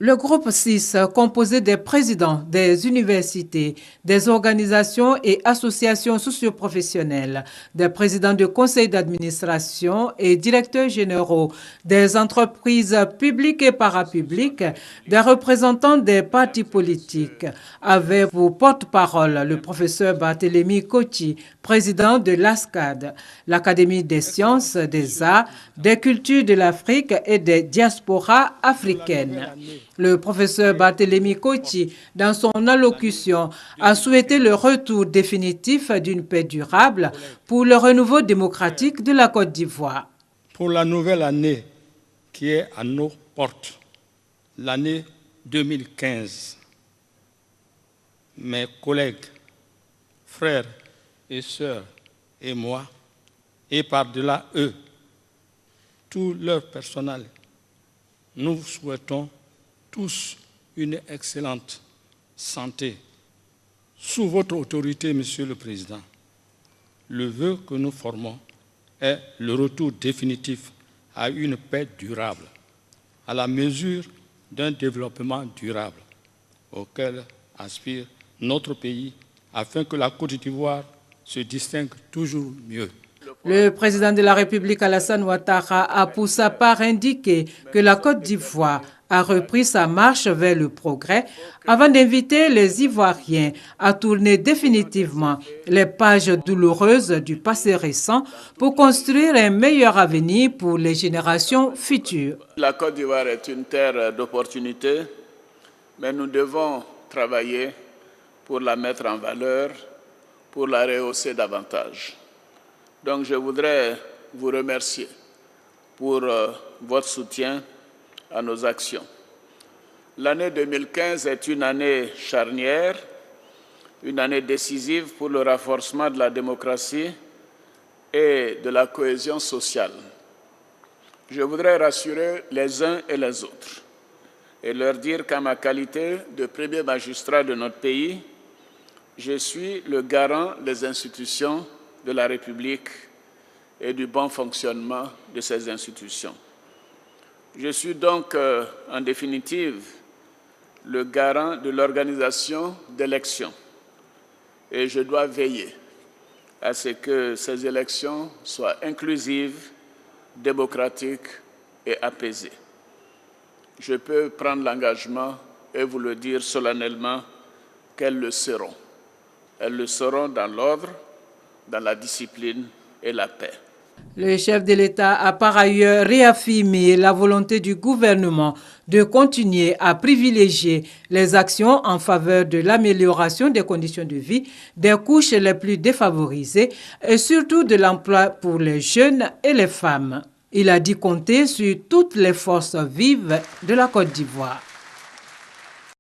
Le groupe 6, composé des présidents des universités, des organisations et associations socioprofessionnelles, des présidents de conseils d'administration et directeurs généraux des entreprises publiques et parapubliques, des représentants des partis politiques, avait pour porte-parole le professeur Barthélémy Kochi, président de l'ASCAD, l'Académie des sciences, des arts, des cultures de l'Afrique et des diasporas africaines. Le professeur Barthélémy Kochi, dans son allocution, a souhaité le retour définitif d'une paix durable pour le renouveau démocratique de la Côte d'Ivoire. Pour la nouvelle année qui est à nos portes, l'année 2015, mes collègues, frères et sœurs et moi, et par-delà eux, tout leur personnel, nous souhaitons tous une excellente santé. Sous votre autorité, Monsieur le Président, le vœu que nous formons est le retour définitif à une paix durable, à la mesure d'un développement durable auquel aspire notre pays, afin que la Côte d'Ivoire se distingue toujours mieux. Le président de la République, Alassane Ouattara, a pour sa part indiqué que la Côte d'Ivoire a repris sa marche vers le progrès avant d'inviter les Ivoiriens à tourner définitivement les pages douloureuses du passé récent pour construire un meilleur avenir pour les générations futures. La Côte d'Ivoire est une terre d'opportunités, mais nous devons travailler pour la mettre en valeur, pour la rehausser davantage. Donc je voudrais vous remercier pour votre soutien à nos actions. L'année 2015 est une année charnière, une année décisive pour le renforcement de la démocratie et de la cohésion sociale. Je voudrais rassurer les uns et les autres et leur dire qu'en ma qualité de premier magistrat de notre pays, je suis le garant des institutions de la République et du bon fonctionnement de ces institutions. Je suis donc, en définitive, le garant de l'organisation d'élections et je dois veiller à ce que ces élections soient inclusives, démocratiques et apaisées. Je peux prendre l'engagement et vous le dire solennellement qu'elles le seront. Elles le seront dans l'ordre, dans la discipline et la paix. Le chef de l'État a par ailleurs réaffirmé la volonté du gouvernement de continuer à privilégier les actions en faveur de l'amélioration des conditions de vie des couches les plus défavorisées et surtout de l'emploi pour les jeunes et les femmes. Il a dit compter sur toutes les forces vives de la Côte d'Ivoire.